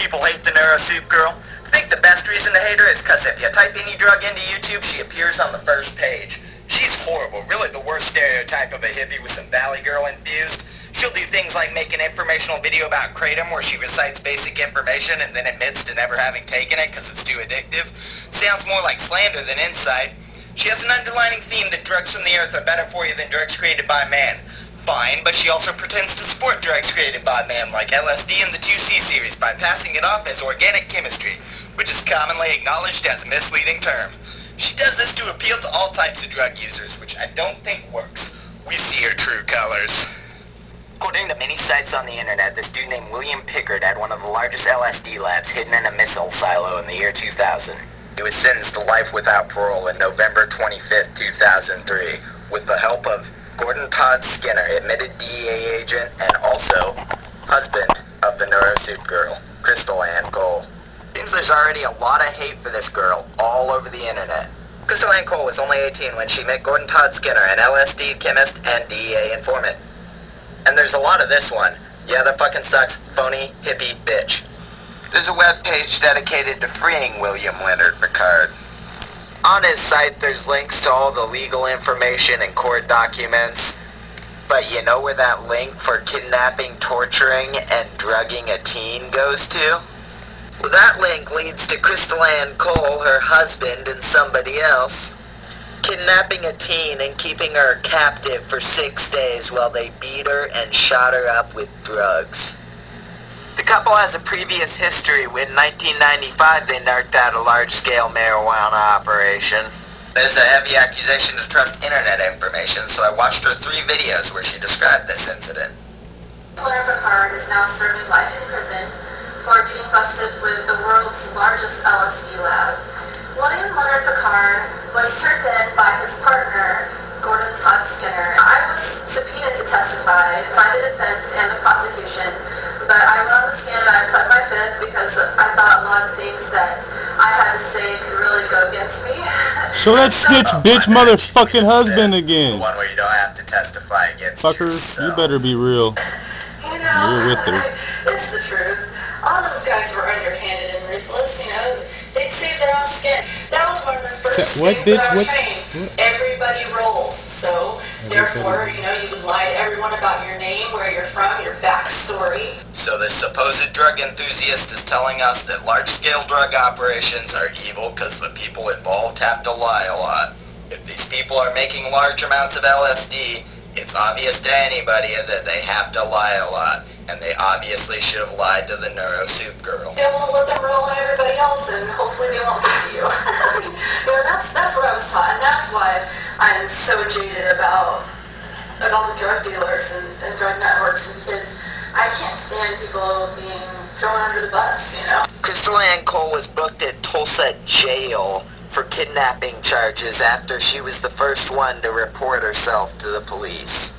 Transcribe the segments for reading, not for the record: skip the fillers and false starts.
people hate the Nuerosoup girl? I think the best reason to hate her is because if you type any drug into YouTube, she appears on the first page. She's horrible, really the worst stereotype of a hippie with some valley girl infused. She'll do things like make an informational video about Kratom where she recites basic information and then admits to never having taken it because it's too addictive. Sounds more like slander than insight. She has an underlining theme that drugs from the earth are better for you than drugs created by man. Fine, but she also pretends to support drugs created by man like LSD in the 2C series by passing it off as organic chemistry, which is commonly acknowledged as a misleading term. She does this to appeal to all types of drug users, which I don't think works. We see her true colors. According to many sites on the internet, this dude named William Pickard had one of the largest LSD labs hidden in a missile silo in the year 2000. He was sentenced to life without parole on November 25th, 2003, with the help of Gordon Todd Skinner, admitted DEA agent and also husband of the Nuerosoup girl, Crystal Ann Cole. Seems there's already a lot of hate for this girl all over the internet. Crystal Ann Cole was only 18 when she met Gordon Todd Skinner, an LSD chemist and DEA informant. And there's a lot of this one. Yeah, that fucking sucks. Phony, hippie, bitch. There's a webpage dedicated to freeing William Leonard Picard. On his site, there's links to all the legal information and court documents. But you know where that link for kidnapping, torturing, and drugging a teen goes to? Well, that link leads to Crystal Ann Cole, her husband, and somebody else kidnapping a teen and keeping her captive for 6 days while they beat her and shot her up with drugs. The couple has a previous history. In 1995, they narked out a large-scale marijuana operation. There's a heavy accusation to trust internet information, so I watched her 3 videos where she described this incident. Leonard Picard is now serving life in prison for getting busted with the world's largest LSD lab. William Leonard Picard was turned in by his partner, Gordon Todd Skinner. I was subpoenaed to testify by the defense and the prosecution. But I will understand that I pled my fifth because I thought a lot of things that I had to say could really go against me. Show that snitch bitch motherfucking husband again. The one where you don't have to testify against Fucker, yourself. you better be real. You know, You're with her. It's the truth. All those guys were underhanded and ruthless, you know. They'd save their own skin. That was one of the first What, things bitch? that I was What? trained. Everybody rolls. So, therefore, you know, you would lie to everyone about your name, where you're from, your backstory. So this supposed drug enthusiast is telling us that large-scale drug operations are evil because the people involved have to lie a lot. If these people are making large amounts of LSD, it's obvious to anybody that they have to lie a lot. And they obviously should have lied to the Nuerosoup girl. They won't let them roll on everybody else, and hopefully they won't get to you. You know, that's what I was taught, and that's why I'm so jaded about all the drug dealers and drug networks, because I can't stand people being thrown under the bus, you know. Crystal Ann Cole was booked at Tulsa jail for kidnapping charges after she was the first one to report herself to the police.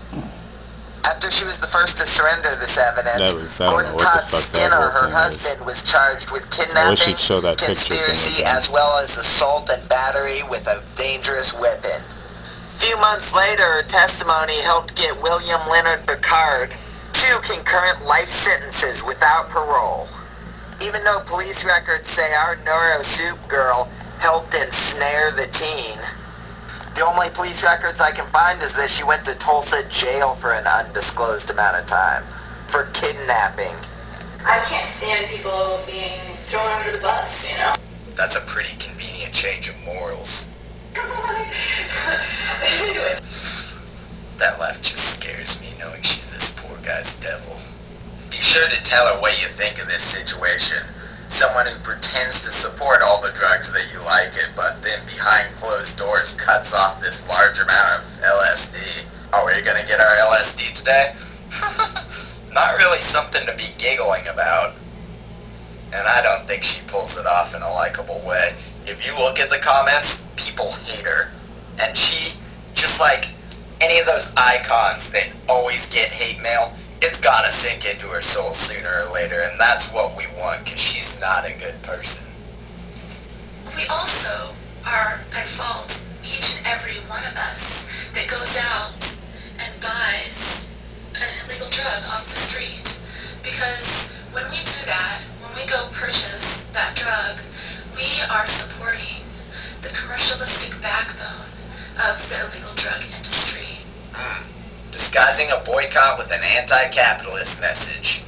After she was the first to surrender this evidence, Gordon Todd Skinner, her husband, was charged with kidnapping, conspiracy, as well as assault and battery with a dangerous weapon. A few months later, her testimony helped get William Leonard Picard 2 concurrent life sentences without parole. Even though police records say our Nuerosoup girl helped ensnare the teen, the only police records I can find is that she went to Tulsa jail for an undisclosed amount of time for kidnapping. I can't stand people being thrown under the bus, you know? That's a pretty convenient change of morals. Anyway. That laugh just scares me, knowing she's this poor guy's devil. Be sure to tell her what you think of this situation. Someone who pretends to support all the drugs that you like it, but then behind closed doors cuts off this large amount of LSD. Oh, are you gonna get our LSD today? Not really something to be giggling about. And I don't think she pulls it off in a likable way. If you look at the comments, people hate her. And she, just like any of those icons that always get hate mail, it's gotta sink into her soul sooner or later, and that's what we want, because she's not a good person. We also are at fault, each and every one of us, that goes out and buys an illegal drug off the street. Because when we do that, when we go are supporting the commercialistic backbone of the illegal drug industry. Disguising a boycott with an anti-capitalist message.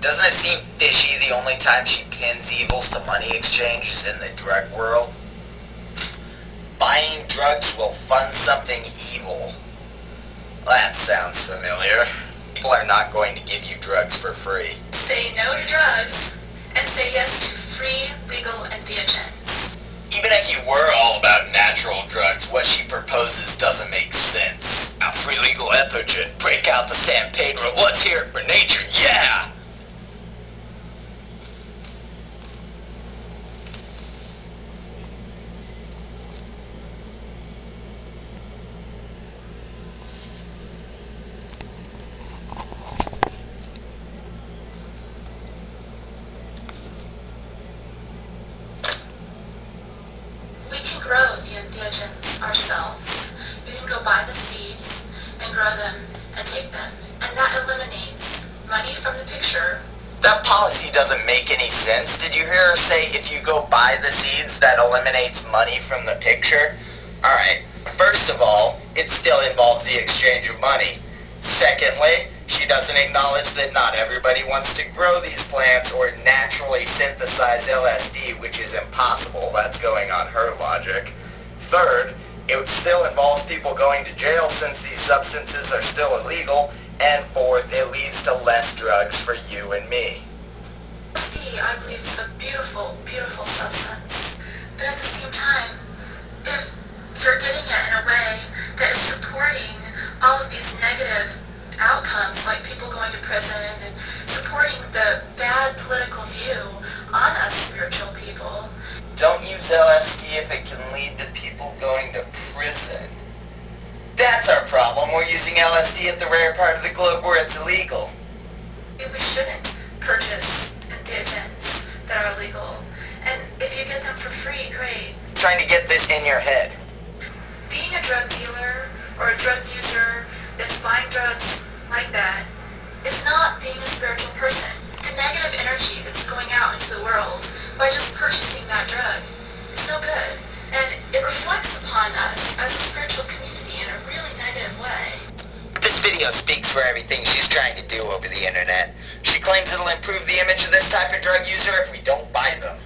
Doesn't it seem fishy the only time she pins evils to money exchange is in the drug world? Buying drugs will fund something evil. That sounds familiar. People are not going to give you drugs for free. Say no to drugs and say yes to free legal entheogens. Even if you were all about natural drugs, what she proposes doesn't make sense. A free legal entheogen, break out the San Pedro, let's hear it for nature, yeah! We can grow the entheogens ourselves. We can go buy the seeds and grow them and take them. And that eliminates money from the picture. That policy doesn't make any sense. Did you hear her say if you go buy the seeds, that eliminates money from the picture? Alright, first of all, it still involves the exchange of money. Secondly, she doesn't acknowledge that not everybody wants to grow these plants or naturally synthesize LSD, which is impossible. That's going on her logic. Third, it still involves people going to jail since these substances are still illegal. And fourth, it leads to less drugs for you and me. LSD, I believe, is a beautiful, beautiful substance. But at the same time, if you're getting it in a way that is supporting all of these negative outcomes, like people going to prison and supporting the bad political view on us spiritual people. Don't use LSD if it can lead to people going to prison. That's our problem. We're using LSD at the rare part of the globe where it's illegal. We shouldn't purchase entheogens that are illegal. And if you get them for free, great. Trying to get this in your head. Being a drug dealer or a drug user that's buying drugs like that is not being a spiritual person. The negative energy that's going out into the world by just purchasing that drug is no good. And it reflects upon us as a spiritual community in a really negative way. This video speaks for everything she's trying to do over the internet. She claims it'll improve the image of this type of drug user if we don't buy them.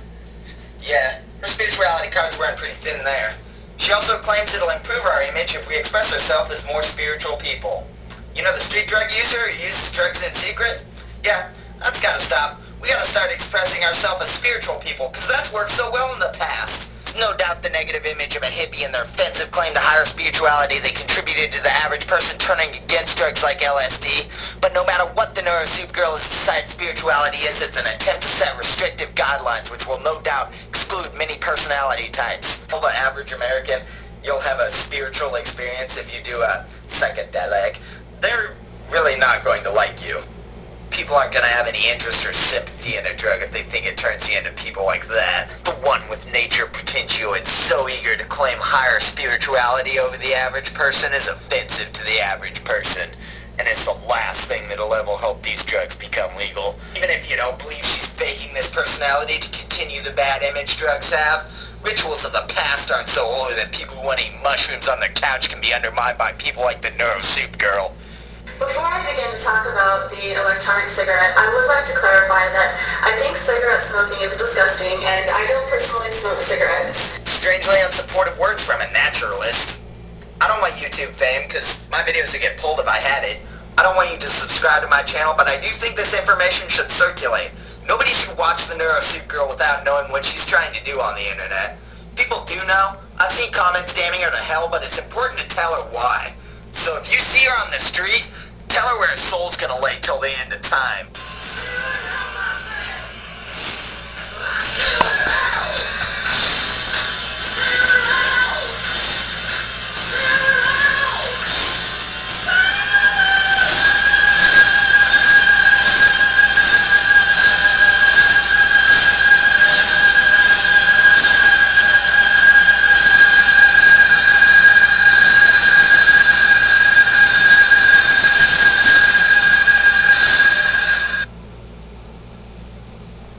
Yeah, her spirituality card's wearing pretty thin there. She also claims it'll improve our image if we express ourselves as more spiritual people. You know the street drug user who uses drugs in secret? Yeah, that's gotta stop. We gotta start expressing ourselves as spiritual people, because that's worked so well in the past. There's no doubt the negative image of a hippie and their offensive claim to higher spirituality they contributed to the average person turning against drugs like LSD. But no matter what the Nuerosoup girl has decided spirituality is, it's an attempt to set restrictive guidelines which will no doubt exclude many personality types. Tell the average American you'll have a spiritual experience if you do a psychedelic. They're really not going to like you. People aren't going to have any interest or sympathy in a drug if they think it turns you into people like that. The one with nature potentioid so eager to claim higher spirituality over the average person is offensive to the average person. And it's the last thing that'll ever help these drugs become legal. Even if you don't believe she's faking this personality to continue the bad image drugs have, rituals of the past aren't so holy that people who want to eat mushrooms on their couch can be undermined by people like the Nuerosoup girl. Before I begin to talk about the electronic cigarette, I would like to clarify that I think cigarette smoking is disgusting, and I don't personally smoke cigarettes. Strangely unsupportive words from a naturalist. I don't want YouTube fame, because my videos would get pulled if I had it. I don't want you to subscribe to my channel, but I do think this information should circulate. Nobody should watch the Nuerosoup girl without knowing what she's trying to do on the internet. People do know. I've seen comments damning her to hell, but it's important to tell her why. So if you see her on the street, tell her where her soul's gonna lay till the end of time.